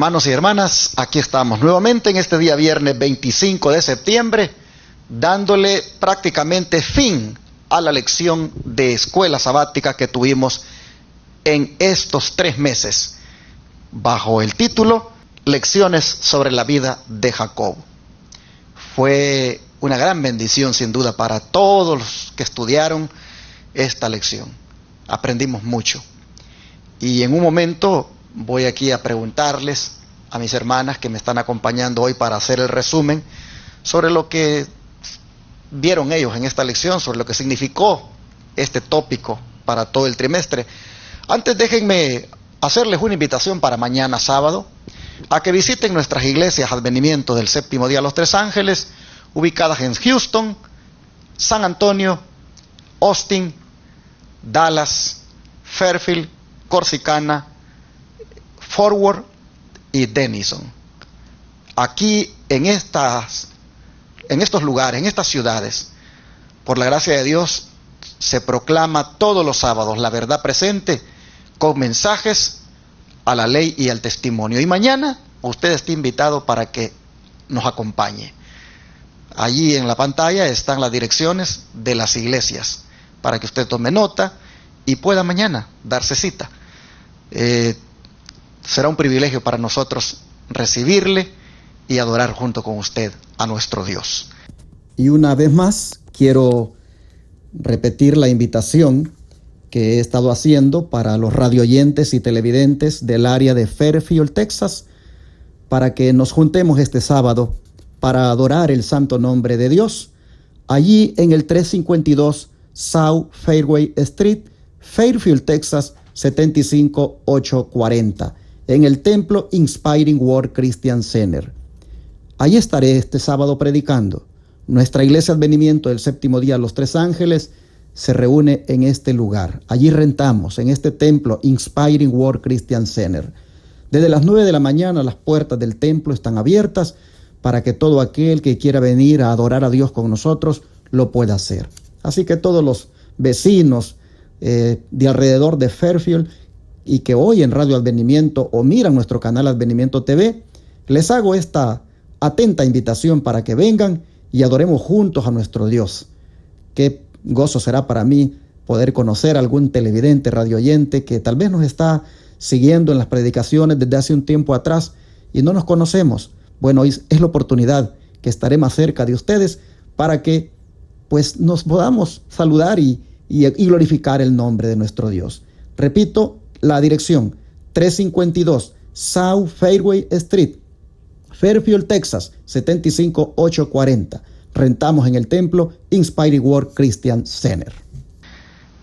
Hermanos y hermanas, aquí estamos nuevamente en este día viernes 25 de septiembre, dándole prácticamente fin a la lección de escuela sabática que tuvimos en estos 3 meses, bajo el título Lecciones sobre la vida de Jacob. Fue una gran bendición sin duda para todos los que estudiaron esta lección. Aprendimos mucho. Y en un momento voy aquí a preguntarles a mis hermanas que me están acompañando hoy para hacer el resumen sobre lo que vieron ellos en esta lección, sobre lo que significó este tópico para todo el trimestre. Antes déjenme hacerles una invitación para mañana sábado a que visiten nuestras iglesias Advenimiento del Séptimo Día Los Tres Ángeles, ubicadas en Houston, San Antonio, Austin, Dallas, Fairfield, Corsicana, Forward y Denison. Aquí en estos lugares, en estas ciudades, por la gracia de Dios, se proclama todos los sábados la verdad presente con mensajes a la ley y al testimonio. Y mañana usted está invitado para que nos acompañe. Allí en la pantalla están las direcciones de las iglesias para que usted tome nota y pueda mañana darse cita. Será un privilegio para nosotros recibirle y adorar junto con usted a nuestro Dios. Y una vez más quiero repetir la invitación que he estado haciendo para los radioyentes y televidentes del área de Fairfield, Texas, para que nos juntemos este sábado para adorar el santo nombre de Dios, allí en el 352 South Fairway Street, Fairfield, Texas, 75840, en el templo Inspiring Word Christian Center. Allí estaré este sábado predicando. Nuestra iglesia Advenimiento del Séptimo Día Los Tres Ángeles se reúne en este lugar. Allí rentamos, en este templo Inspiring Word Christian Center. Desde las 9 de la mañana las puertas del templo están abiertas para que todo aquel que quiera venir a adorar a Dios con nosotros lo pueda hacer. Así que todos los vecinos de alrededor de Fairfield y que oyen Radio Advenimiento o miran nuestro canal Advenimiento TV, les hago esta atenta invitación para que vengan y adoremos juntos a nuestro Dios. Qué gozo será para mí poder conocer a algún televidente, radioyente que tal vez nos está siguiendo en las predicaciones desde hace un tiempo atrás y no nos conocemos. Bueno, hoy es la oportunidad que estaré más cerca de ustedes para que pues nos podamos saludar y glorificar el nombre de nuestro Dios. Repito, la dirección 352 South Fairway Street, Fairfield, Texas, 75840. Rentamos en el templo Inspiring Word Christian Center.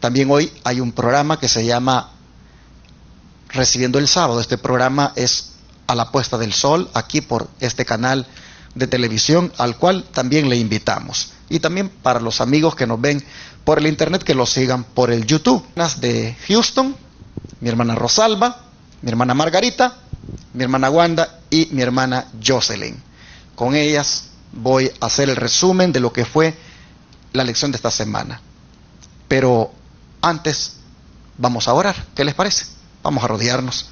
También hoy hay un programa que se llama Recibiendo el Sábado. Este programa es a la puesta del sol, aquí por este canal de televisión, al cual también le invitamos. Y también para los amigos que nos ven por el internet, que lo sigan por el YouTube. De Houston, mi hermana Rosalba, mi hermana Margarita, mi hermana Wanda y mi hermana Jocelyn. Con ellas voy a hacer el resumen de lo que fue la lección de esta semana. Pero antes vamos a orar. ¿Qué les parece? Vamos a rodearnos.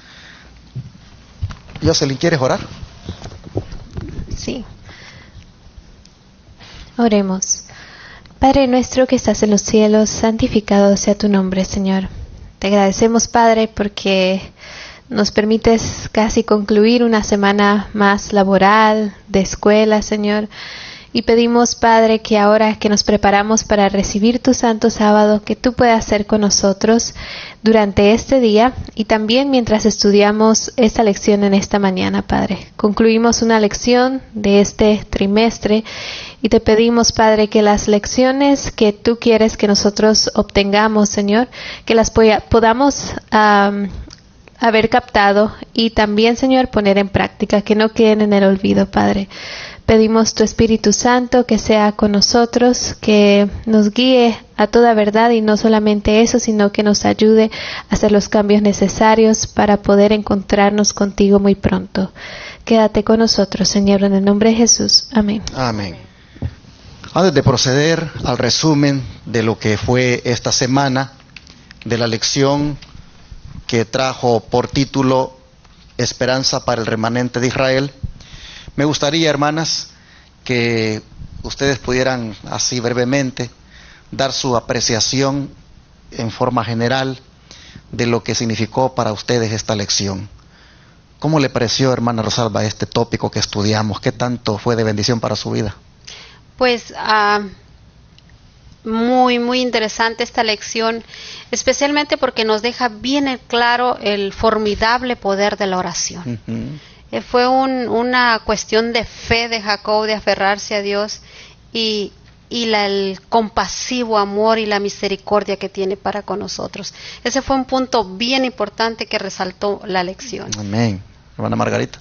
Jocelyn, ¿quieres orar? Sí. Oremos. Padre nuestro que estás en los cielos, santificado sea tu nombre, Señor. Te agradecemos, Padre, porque nos permites casi concluir una semana más laboral, de escuela, Señor. Y pedimos, Padre, que ahora que nos preparamos para recibir tu santo sábado, que tú puedas ser con nosotros durante este día y también mientras estudiamos esta lección en esta mañana, Padre. Concluimos una lección de este trimestre y te pedimos, Padre, que las lecciones que tú quieres que nosotros obtengamos, Señor, que las podamos haber captado y también, Señor, poner en práctica, que no queden en el olvido, Padre. Pedimos tu Espíritu Santo que sea con nosotros, que nos guíe a toda verdad y no solamente eso, sino que nos ayude a hacer los cambios necesarios para poder encontrarnos contigo muy pronto. Quédate con nosotros, Señor, en el nombre de Jesús. Amén. Amén. Antes de proceder al resumen de lo que fue esta semana, de la lección que trajo por título Esperanza para el remanente de Israel. Me gustaría, hermanas, que ustedes pudieran así brevemente dar su apreciación en forma general de lo que significó para ustedes esta lección. ¿Cómo le pareció, hermana Rosalba, este tópico que estudiamos? ¿Qué tanto fue de bendición para su vida? Pues muy interesante esta lección, especialmente porque nos deja bien claro el formidable poder de la oración. Fue una cuestión de fe de Jacob, de aferrarse a Dios y el compasivo amor y la misericordia que tiene para con nosotros. Ese fue un punto bien importante que resaltó la lección. Amén. Hermana Margarita.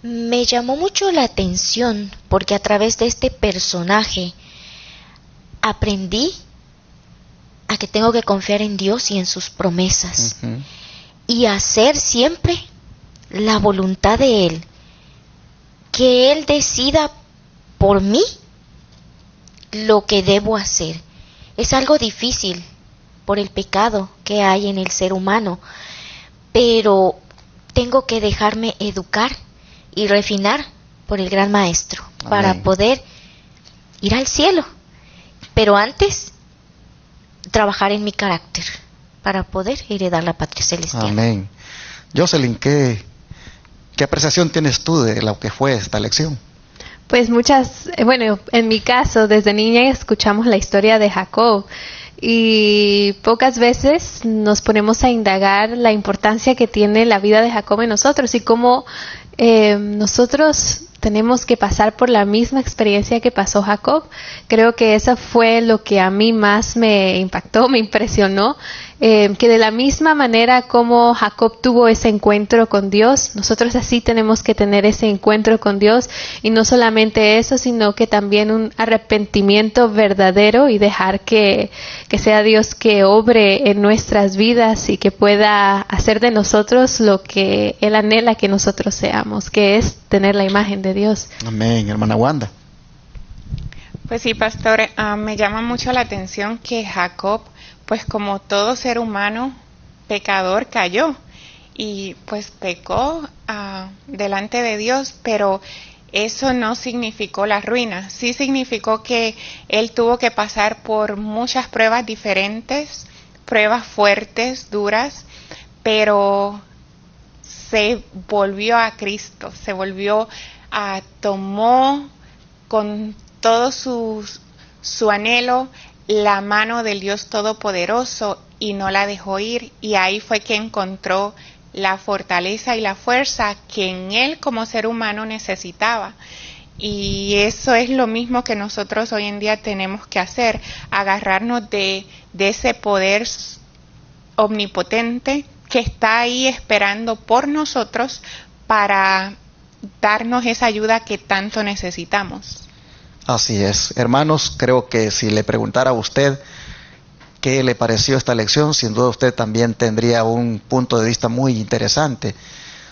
Me llamó mucho la atención porque a través de este personaje aprendí a que tengo que confiar en Dios y en sus promesas y hacer siempre la voluntad de Él, que Él decida por mí lo que debo hacer. Es algo difícil por el pecado que hay en el ser humano, pero tengo que dejarme educar y refinar por el gran maestro. Amén. Para poder ir al cielo, pero antes trabajar en mi carácter para poder heredar la patria celestial. Amén. Jocelyn, ¿qué apreciación tienes tú de lo que fue esta lección? Pues bueno, en mi caso, desde niña escuchamos la historia de Jacob y pocas veces nos ponemos a indagar la importancia que tiene la vida de Jacob en nosotros y cómo nosotros tenemos que pasar por la misma experiencia que pasó Jacob. Creo que eso fue lo que a mí más me impactó, me impresionó, que de la misma manera como Jacob tuvo ese encuentro con Dios, nosotros así tenemos que tener ese encuentro con Dios, y no solamente eso, sino que también un arrepentimiento verdadero y dejar que sea Dios que obre en nuestras vidas y que pueda hacer de nosotros lo que Él anhela que nosotros seamos, que es tener la imagen de Dios. Amén. Hermana Wanda. Pues sí, pastor, me llama mucho la atención que Jacob, pues como todo ser humano pecador, cayó y pues pecó delante de Dios, pero eso no significó la ruina. Sí significó que él tuvo que pasar por muchas pruebas diferentes, pruebas fuertes, duras, pero se volvió a Cristo, se volvió tomó con todo su anhelo la mano del Dios Todopoderoso y no la dejó ir, y ahí fue que encontró la fortaleza y la fuerza que en él como ser humano necesitaba. Y eso es lo mismo que nosotros hoy en día tenemos que hacer, agarrarnos de ese poder omnipotente que está ahí esperando por nosotros para darnos esa ayuda que tanto necesitamos. Así es. Hermanos, creo que si le preguntara a usted qué le pareció esta lección, sin duda usted también tendría un punto de vista muy interesante.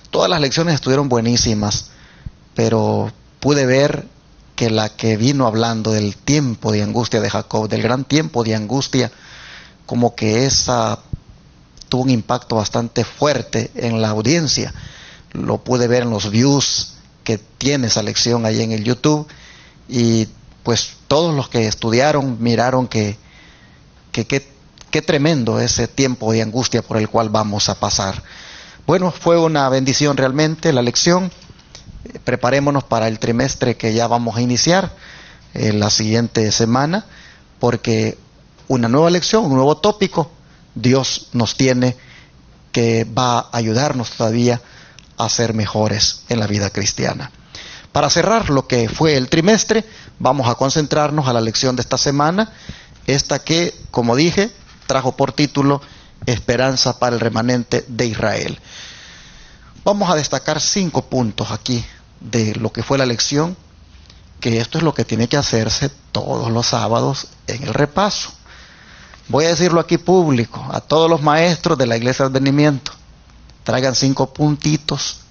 Todas las lecciones estuvieron buenísimas, pero pude ver que la que vino hablando del tiempo de angustia de Jacob, del gran tiempo de angustia, como que esa tuvo un impacto bastante fuerte en la audiencia. Lo pude ver en los views que tiene esa lección ahí en el YouTube, y pues todos los que estudiaron miraron que qué tremendo ese tiempo de angustia por el cual vamos a pasar. Bueno, fue una bendición realmente la lección. Preparémonos para el trimestre que ya vamos a iniciar la siguiente semana, porque una nueva lección, un nuevo tópico, Dios nos tiene, que va a ayudarnos todavía a ser mejores en la vida cristiana. Para cerrar lo que fue el trimestre, vamos a concentrarnos a la lección de esta semana, esta que, como dije, trajo por título Esperanza para el remanente de Israel. Vamos a destacar 5 puntos aquí de lo que fue la lección, que esto es lo que tiene que hacerse todos los sábados en el repaso. Voy a decirlo aquí público, a todos los maestros de la Iglesia de Advenimiento, traigan 5 puntitos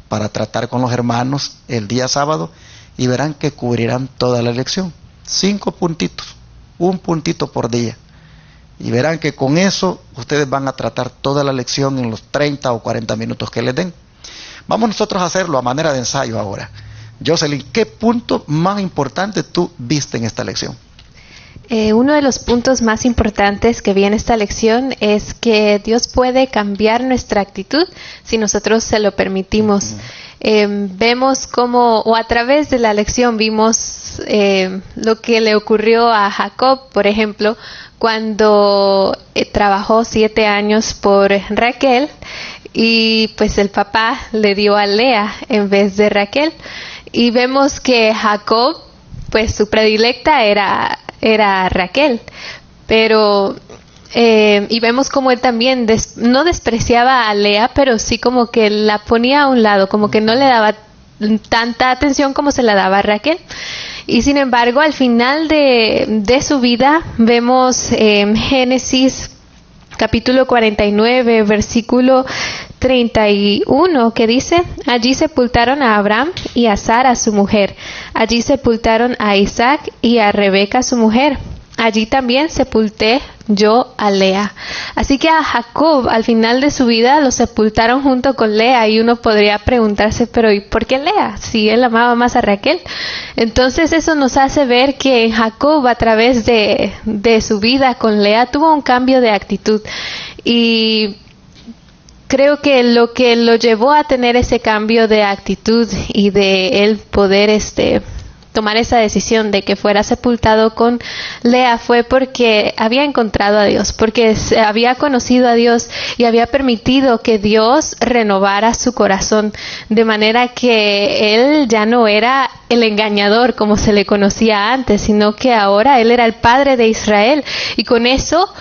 para tratar con los hermanos el día sábado y verán que cubrirán toda la lección. 5 puntitos, un puntito por día. Y verán que con eso ustedes van a tratar toda la lección en los 30 o 40 minutos que les den. Vamos nosotros a hacerlo a manera de ensayo ahora. Jocelyn, ¿qué punto más importante tú viste en esta lección? Uno de los puntos más importantes que vi en esta lección es que Dios puede cambiar nuestra actitud si nosotros se lo permitimos. Vemos cómo, o a través de la lección vimos lo que le ocurrió a Jacob, por ejemplo, cuando trabajó 7 años por Raquel y pues el papá le dio a Lea en vez de Raquel. Y vemos que Jacob, pues su predilecta era Raquel, pero y vemos como él también no despreciaba a Lea, pero sí como que la ponía a un lado, como que no le daba tanta atención como se la daba a Raquel. Y sin embargo, al final de su vida, vemos en Génesis capítulo 49, versículo 31, que dice: allí sepultaron a Abraham y a Sara su mujer, allí sepultaron a Isaac y a Rebeca su mujer, allí también sepulté yo a Lea. Así que a Jacob al final de su vida lo sepultaron junto con Lea, y uno podría preguntarse, pero ¿y por qué Lea? Si él amaba más a Raquel. Entonces eso nos hace ver que Jacob, a través de su vida con Lea, tuvo un cambio de actitud, y creo que lo llevó a tener ese cambio de actitud y de él poder tomar esa decisión de que fuera sepultado con Lea fue porque había encontrado a Dios, porque había conocido a Dios y había permitido que Dios renovara su corazón, de manera que él ya no era el engañador como se le conocía antes, sino que ahora él era el padre de Israel, y con eso,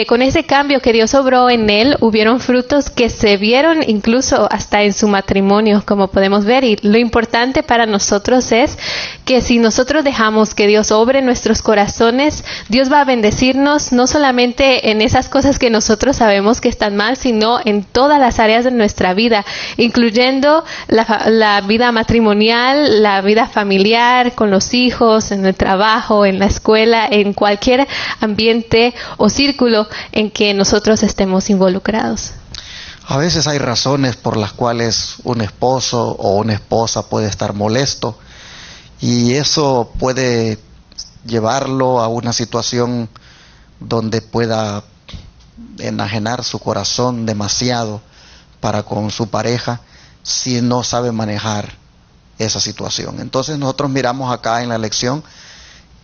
con ese cambio que Dios obró en él, hubieron frutos que se vieron incluso hasta en su matrimonio, como podemos ver. Y lo importante para nosotros es que si nosotros dejamos que Dios obre en nuestros corazones, Dios va a bendecirnos no solamente en esas cosas que nosotros sabemos que están mal, sino en todas las áreas de nuestra vida, incluyendo la vida matrimonial, la vida familiar, con los hijos, en el trabajo, en la escuela, en cualquier ambiente o círculo en que nosotros estemos involucrados. A veces hay razones por las cuales un esposo o una esposa puede estar molesto, y eso puede llevarlo a una situación donde pueda enajenar su corazón demasiado para con su pareja si no sabe manejar esa situación. Entonces nosotros miramos acá en la lección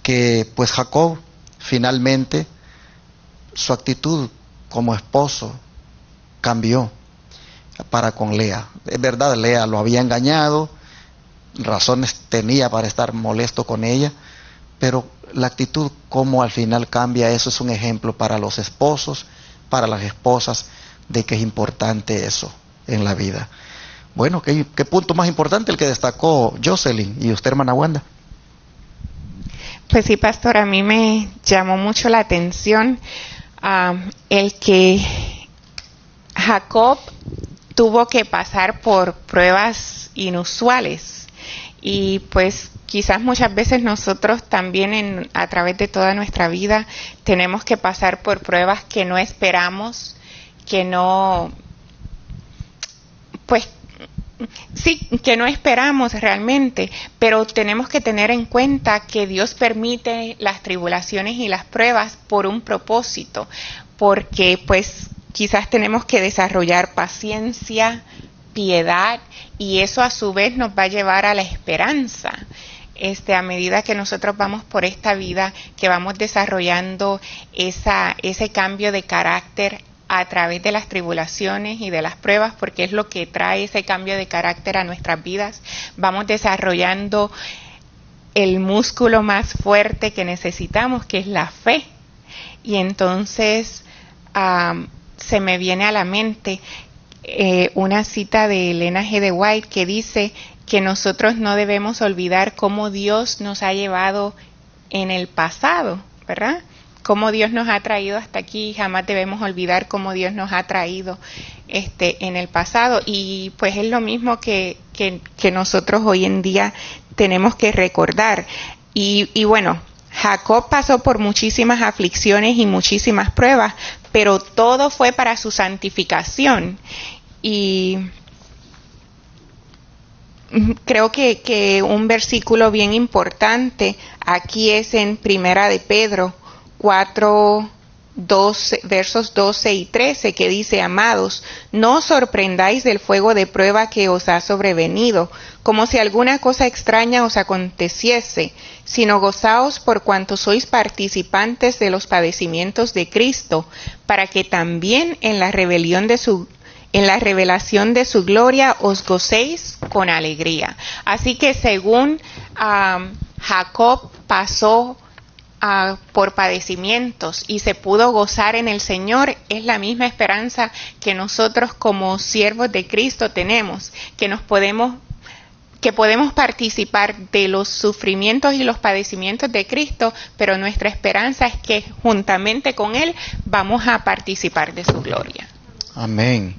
que pues Jacob finalmente su actitud como esposo cambió para con Lea. Es verdad, Lea lo había engañado, razones tenía para estar molesto con ella, pero la actitud como al final cambia, eso es un ejemplo para los esposos, para las esposas, de que es importante eso en la vida. Bueno, ¿qué punto más importante el que destacó Jocelyn? ¿Y usted, hermana Wanda? Pues sí, pastor, a mí me llamó mucho la atención el que Jacob tuvo que pasar por pruebas inusuales, y pues quizás muchas veces nosotros también a través de toda nuestra vida tenemos que pasar por pruebas que no esperamos, que no esperamos realmente, pero tenemos que tener en cuenta que Dios permite las tribulaciones y las pruebas por un propósito, porque pues quizás tenemos que desarrollar paciencia, piedad, y eso a su vez nos va a llevar a la esperanza. A medida que nosotros vamos por esta vida, que vamos desarrollando ese cambio de carácter a través de las tribulaciones y de las pruebas, porque es lo que trae ese cambio de carácter a nuestras vidas, vamos desarrollando el músculo más fuerte que necesitamos, que es la fe. Y entonces se me viene a la mente una cita de Elena G. de White que dice que nosotros no debemos olvidar cómo Dios nos ha llevado en el pasado, ¿verdad? Cómo Dios nos ha traído hasta aquí, jamás debemos olvidar cómo Dios nos ha traído en el pasado. Y pues es lo mismo que nosotros hoy en día tenemos que recordar. Y bueno, Jacob pasó por muchísimas aflicciones y muchísimas pruebas, pero todo fue para su santificación. Y creo que un versículo bien importante aquí es en Primera de Pedro 4, 12, versos 12 y 13, que dice: amados, no os sorprendáis del fuego de prueba que os ha sobrevenido, como si alguna cosa extraña os aconteciese, sino gozaos por cuanto sois participantes de los padecimientos de Cristo, para que también en la revelación de su gloria os gocéis con alegría. Así que según Jacob pasó por padecimientos y se pudo gozar en el Señor, es la misma esperanza que nosotros como siervos de Cristo tenemos, que podemos participar de los sufrimientos y los padecimientos de Cristo, pero nuestra esperanza es que juntamente con Él vamos a participar de su gloria. Amén.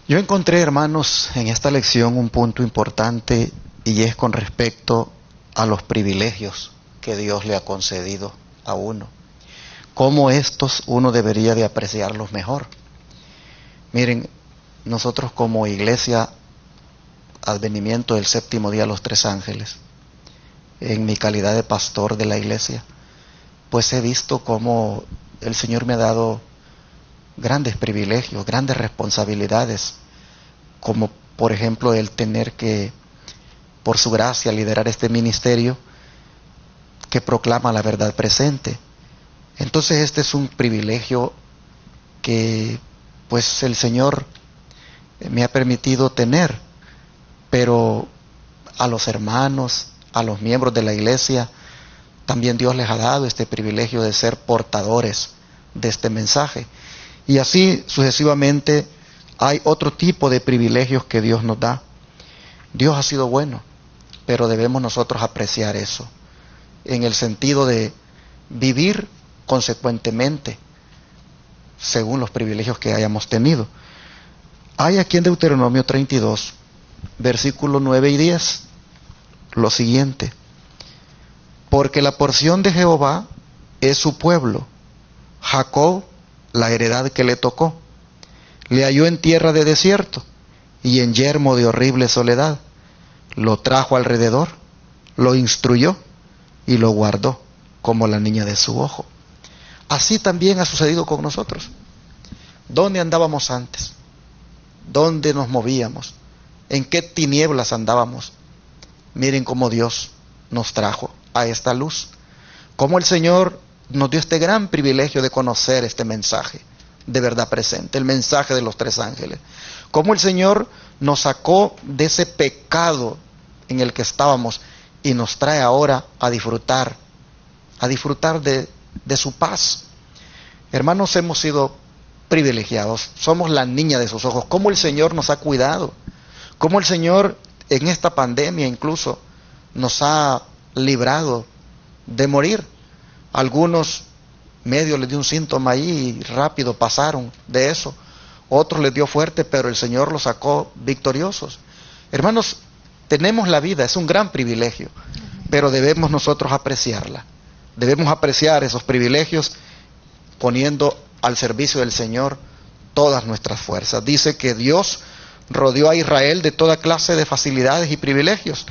Yo encontré, hermanos, en esta lección un punto importante, y es con respecto a los privilegios que Dios le ha concedido a uno. Cómo estos uno debería de apreciarlos mejor. Miren, nosotros como iglesia Advenimiento del Séptimo Día Los Tres Ángeles, en mi calidad de pastor de la iglesia, pues he visto cómo el Señor me ha dado grandes privilegios, grandes responsabilidades, como por ejemplo el tener que, por su gracia, liderar este ministerio que proclama la verdad presente. Entonces este es un privilegio que pues el Señor me ha permitido tener, pero a los hermanos, a los miembros de la iglesia, también Dios les ha dado este privilegio de ser portadores de este mensaje. Y así sucesivamente hay otro tipo de privilegios que Dios nos da. Dios ha sido bueno, pero debemos nosotros apreciar eso, en el sentido de vivir consecuentemente según los privilegios que hayamos tenido. Hay aquí en Deuteronomio 32, versículos 9 y 10, lo siguiente: porque la porción de Jehová es su pueblo, Jacob la heredad que le tocó. Le halló en tierra de desierto y en yermo de horrible soledad. Lo trajo alrededor, lo instruyó y lo guardó como la niña de su ojo. Así también ha sucedido con nosotros. ¿Dónde andábamos antes? ¿Dónde nos movíamos? ¿En qué tinieblas andábamos? Miren cómo Dios nos trajo a esta luz. Cómo el Señor nos dio este gran privilegio de conocer este mensaje de verdad presente, el mensaje de los tres ángeles. Cómo el Señor nos sacó de ese pecado en el que estábamos y nos trae ahora a disfrutar de su paz. Hermanos, hemos sido privilegiados, somos la niña de sus ojos. Cómo el Señor nos ha cuidado, cómo el Señor en esta pandemia incluso nos ha librado de morir. Algunos medio les dio un síntoma ahí y rápido pasaron de eso. Otros les dio fuerte, pero el Señor los sacó victoriosos. Hermanos, tenemos la vida, es un gran privilegio, pero debemos nosotros apreciarla. Debemos apreciar esos privilegios poniendo al servicio del Señor todas nuestras fuerzas. Dice que Dios rodeó a Israel de toda clase de facilidades y privilegios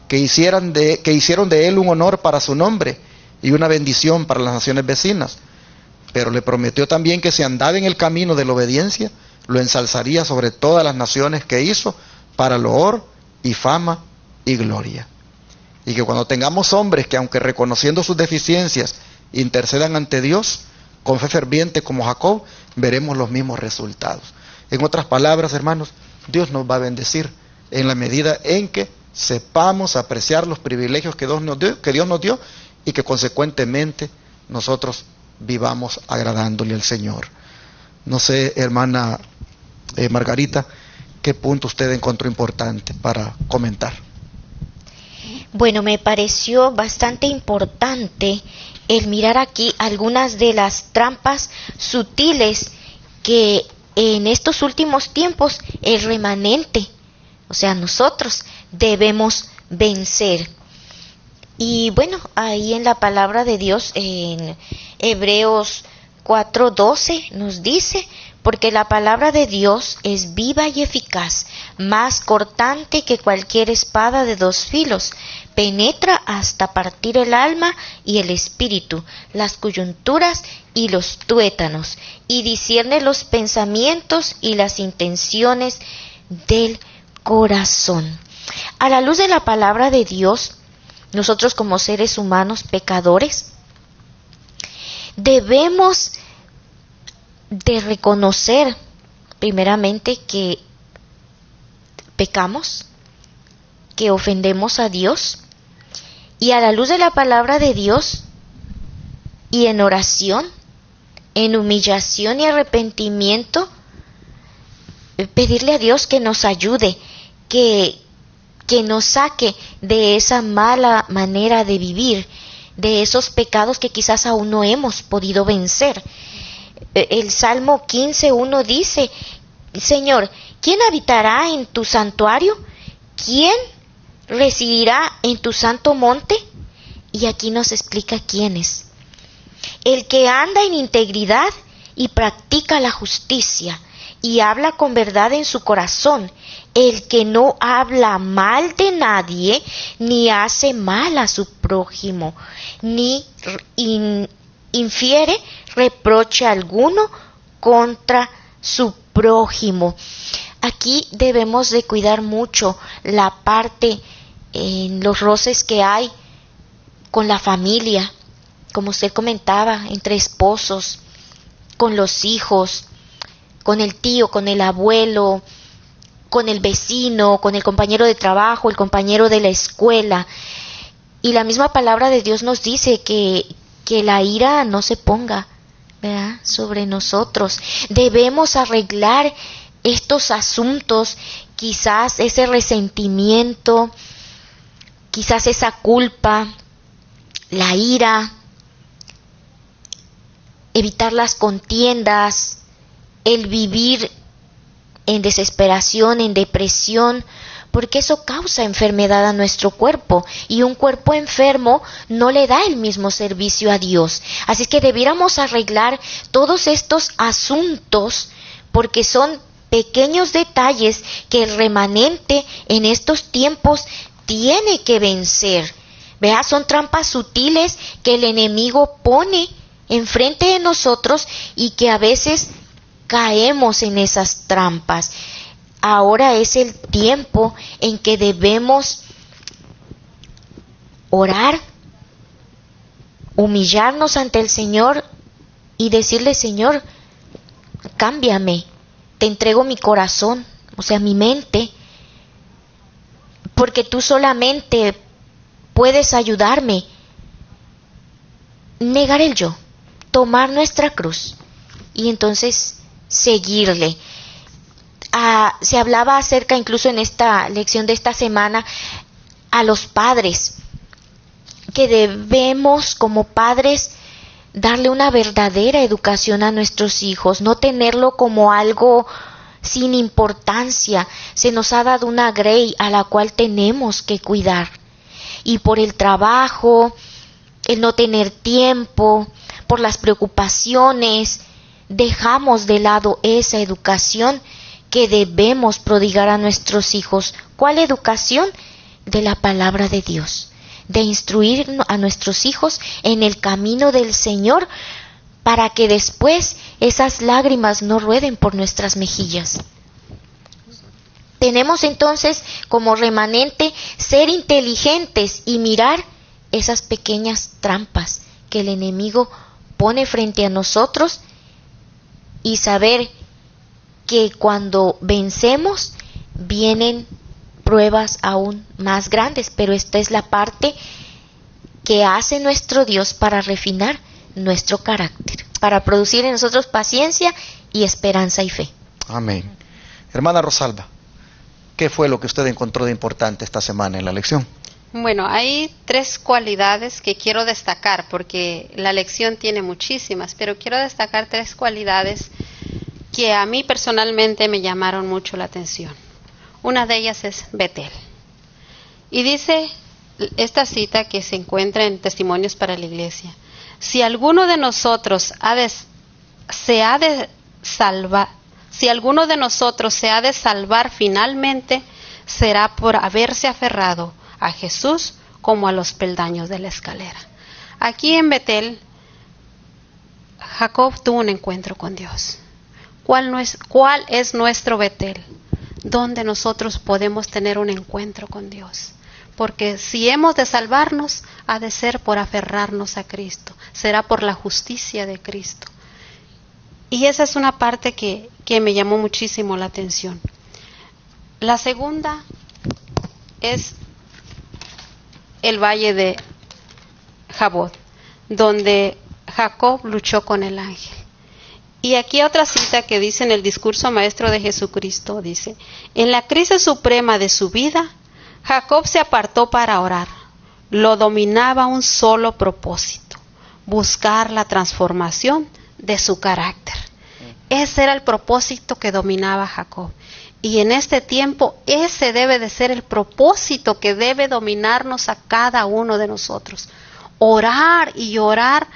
que hicieron de él un honor para su nombre y una bendición para las naciones vecinas. Pero le prometió también que si andaba en el camino de la obediencia, lo ensalzaría sobre todas las naciones que hizo para loor y fama y gloria. Y que cuando tengamos hombres que, aunque reconociendo sus deficiencias, intercedan ante Dios con fe ferviente como Jacob, veremos los mismos resultados. En otras palabras, hermanos, Dios nos va a bendecir en la medida en que sepamos apreciar los privilegios que Dios nos dio y que consecuentemente nosotros vivamos agradándole al Señor. No sé, hermana Margarita, ¿qué punto usted encontró importante para comentar? Bueno, me pareció bastante importante el mirar aquí algunas de las trampas sutiles que en estos últimos tiempos el remanente, o sea, nosotros debemos vencer. Y bueno, ahí en la palabra de Dios, en Hebreos 4:12 nos dice, porque la palabra de Dios es viva y eficaz, más cortante que cualquier espada de dos filos, penetra hasta partir el alma y el espíritu, las coyunturas y los tuétanos, y discierne los pensamientos y las intenciones del corazón. A la luz de la palabra de Dios, nosotros como seres humanos pecadores, debemos de reconocer primeramente que pecamos, que ofendemos a Dios, y a la luz de la palabra de Dios y en oración, en humillación y arrepentimiento, pedirle a Dios que nos ayude, que nos saque de esa mala manera de vivir, de esos pecados que quizás aún no hemos podido vencer. El Salmo 15:1 dice, Señor, ¿quién habitará en tu santuario? ¿Quién residirá en tu santo monte? Y aquí nos explica quién es. El que anda en integridad y practica la justicia y habla con verdad en su corazón, el que no habla mal de nadie, ni hace mal a su prójimo, ni infiere reproche alguno contra su prójimo. Aquí debemos de cuidar mucho la parte en los roces que hay con la familia, como usted comentaba, entre esposos, con los hijos, con el tío, con el abuelo, con el vecino, con el compañero de trabajo, el compañero de la escuela. Y la misma palabra de Dios nos dice que la ira no se ponga, ¿verdad?, sobre nosotros. Debemos arreglar estos asuntos, quizás ese resentimiento, quizás esa culpa, la ira, evitar las contiendas, el vivir en desesperación, en depresión, porque eso causa enfermedad a nuestro cuerpo, y un cuerpo enfermo no le da el mismo servicio a Dios. Así que debiéramos arreglar todos estos asuntos, porque son pequeños detalles que el remanente en estos tiempos tiene que vencer. Vea, son trampas sutiles que el enemigo pone enfrente de nosotros y que a veces caemos en esas trampas. Ahora es el tiempo en que debemos orar, humillarnos ante el Señor y decirle, Señor, cámbiame, te entrego mi corazón, o sea, mi mente, porque tú solamente puedes ayudarme. Negar el yo, tomar nuestra cruz y entonces seguirle. Se hablaba acerca, incluso en esta lección de esta semana, a los padres, que debemos como padres darle una verdadera educación a nuestros hijos, no tenerlo como algo sin importancia. Se nos ha dado una grey a la cual tenemos que cuidar, y por el trabajo, el no tener tiempo, por las preocupaciones, dejamos de lado esa educación que debemos prodigar a nuestros hijos. ¿Cuál educación? De la palabra de Dios, de instruir a nuestros hijos en el camino del Señor, para que después esas lágrimas no rueden por nuestras mejillas. Tenemos entonces como remanente ser inteligentes y mirar esas pequeñas trampas que el enemigo pone frente a nosotros, y saber que cuando vencemos vienen pruebas aún más grandes, pero esta es la parte que hace nuestro Dios para refinar nuestro carácter, para producir en nosotros paciencia y esperanza y fe. Amén. Hermana Rosalba, ¿qué fue lo que usted encontró de importante esta semana en la lección? Bueno, hay 3 cualidades que quiero destacar, porque la lección tiene muchísimas, pero quiero destacar 3 cualidades que a mí personalmente me llamaron mucho la atención. Una de ellas es Betel. Y dice esta cita que se encuentra en Testimonios para la Iglesia. Si alguno de nosotros se ha de salvar finalmente, será por haberse aferrado a Jesús como a los peldaños de la escalera. Aquí en Betel, Jacob tuvo un encuentro con Dios. ¿Cuál es nuestro Betel? Donde nosotros podemos tener un encuentro con Dios. Porque si hemos de salvarnos, ha de ser por aferrarnos a Cristo. Será por la justicia de Cristo. Y esa es una parte que me llamó muchísimo la atención. La segunda es el valle de Jabot, donde Jacob luchó con el ángel. Y aquí otra cita que dice en el discurso maestro de Jesucristo, dice: en la crisis suprema de su vida, Jacob se apartó para orar. Lo dominaba un solo propósito: buscar la transformación de su carácter. Ese era el propósito que dominaba Jacob. Y en este tiempo ese debe de ser el propósito que debe dominarnos a cada uno de nosotros. Orar y orar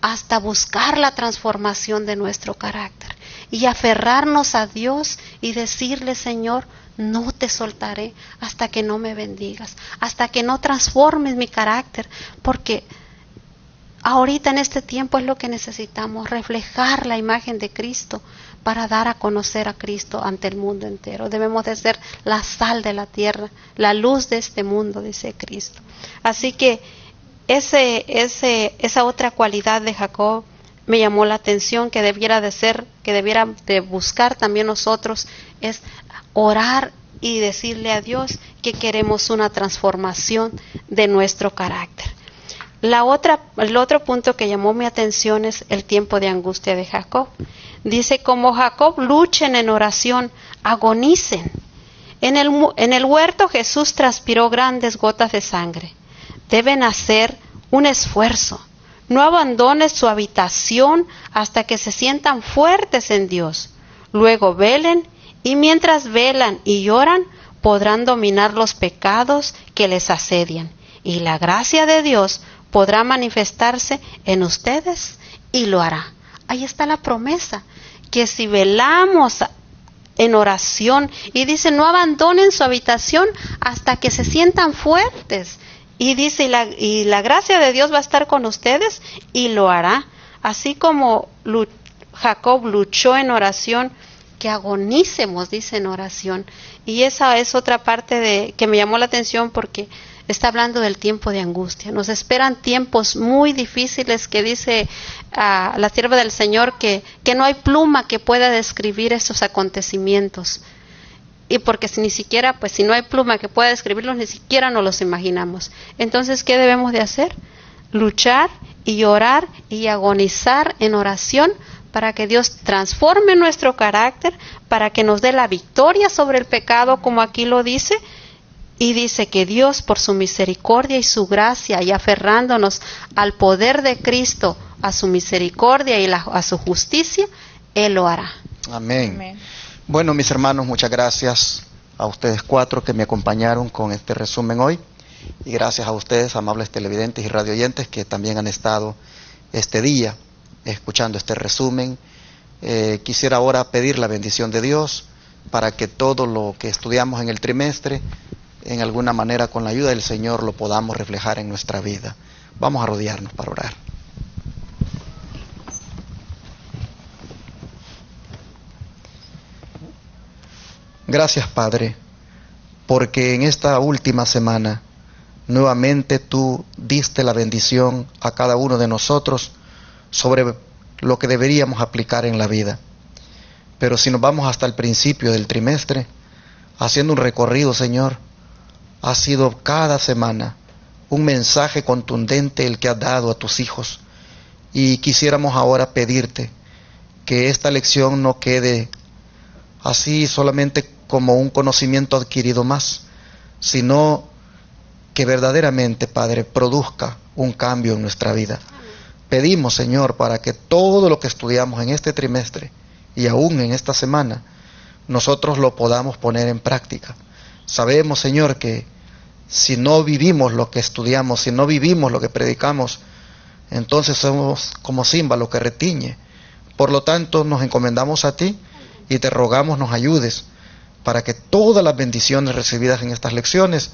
hasta buscar la transformación de nuestro carácter. Y aferrarnos a Dios y decirle: Señor, no te soltaré hasta que no me bendigas, hasta que no transformes mi carácter, porque ahorita en este tiempo es lo que necesitamos, reflejar la imagen de Cristo para dar a conocer a Cristo ante el mundo entero. Debemos de ser la sal de la tierra, la luz de este mundo, dice Cristo. Así que esa otra cualidad de Jacob me llamó la atención, que debiera de buscar también nosotros, es orar y decirle a Dios que queremos una transformación de nuestro carácter. El otro punto que llamó mi atención es el tiempo de angustia de Jacob. Dice: como Jacob luchen en oración, agonicen. En el huerto Jesús transpiró grandes gotas de sangre. Deben hacer un esfuerzo. No abandonen su habitación hasta que se sientan fuertes en Dios. Luego velen, y mientras velan y lloran, podrán dominar los pecados que les asedian. Y la gracia de Dios podrá manifestarse en ustedes y lo hará. Ahí está la promesa, que si velamos en oración, y dice: no abandonen su habitación hasta que se sientan fuertes. Y dice: y la gracia de Dios va a estar con ustedes y lo hará. Así como Jacob luchó en oración, que agonicemos, dice, en oración. Y esa es otra parte que me llamó la atención, porque está hablando del tiempo de angustia. Nos esperan tiempos muy difíciles, que dice la sierva del Señor que no hay pluma que pueda describir estos acontecimientos. Y porque si no hay pluma que pueda describirlos, ni siquiera nos los imaginamos. Entonces, ¿qué debemos de hacer? Luchar y orar y agonizar en oración para que Dios transforme nuestro carácter, para que nos dé la victoria sobre el pecado, como aquí lo dice. Y dice que Dios, por su misericordia y su gracia, y aferrándonos al poder de Cristo, a su misericordia y a su justicia, Él lo hará. Amén. Amén. Bueno, mis hermanos, muchas gracias a ustedes cuatro que me acompañaron con este resumen hoy. Y gracias a ustedes, amables televidentes y radioyentes, que también han estado este día escuchando este resumen. Quisiera ahora pedir la bendición de Dios para que todo lo que estudiamos en el trimestre, en alguna manera, con la ayuda del Señor, lo podamos reflejar en nuestra vida. Vamos a rodearnos para orar. Gracias, Padre, porque en esta última semana nuevamente tú diste la bendición a cada uno de nosotros sobre lo que deberíamos aplicar en la vida. Pero si nos vamos hasta el principio del trimestre, haciendo un recorrido, Señor, ha sido cada semana un mensaje contundente el que has dado a tus hijos. Y quisiéramos ahora pedirte que esta lección no quede así solamente como un conocimiento adquirido más, sino que verdaderamente, Padre, produzca un cambio en nuestra vida. Pedimos, Señor, para que todo lo que estudiamos en este trimestre y aún en esta semana, nosotros lo podamos poner en práctica. Sabemos, Señor, que si no vivimos lo que estudiamos, si no vivimos lo que predicamos, entonces somos como címbalo que retiñe. Por lo tanto, nos encomendamos a ti y te rogamos nos ayudes para que todas las bendiciones recibidas en estas lecciones,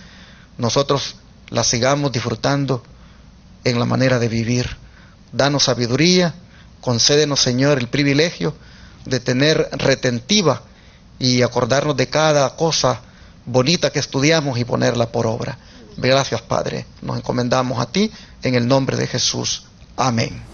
nosotros las sigamos disfrutando en la manera de vivir. Danos sabiduría, concédenos, Señor, el privilegio de tener retentiva y acordarnos de cada cosa bonita que estudiamos y ponerla por obra. Gracias, Padre. Nos encomendamos a ti en el nombre de Jesús. Amén.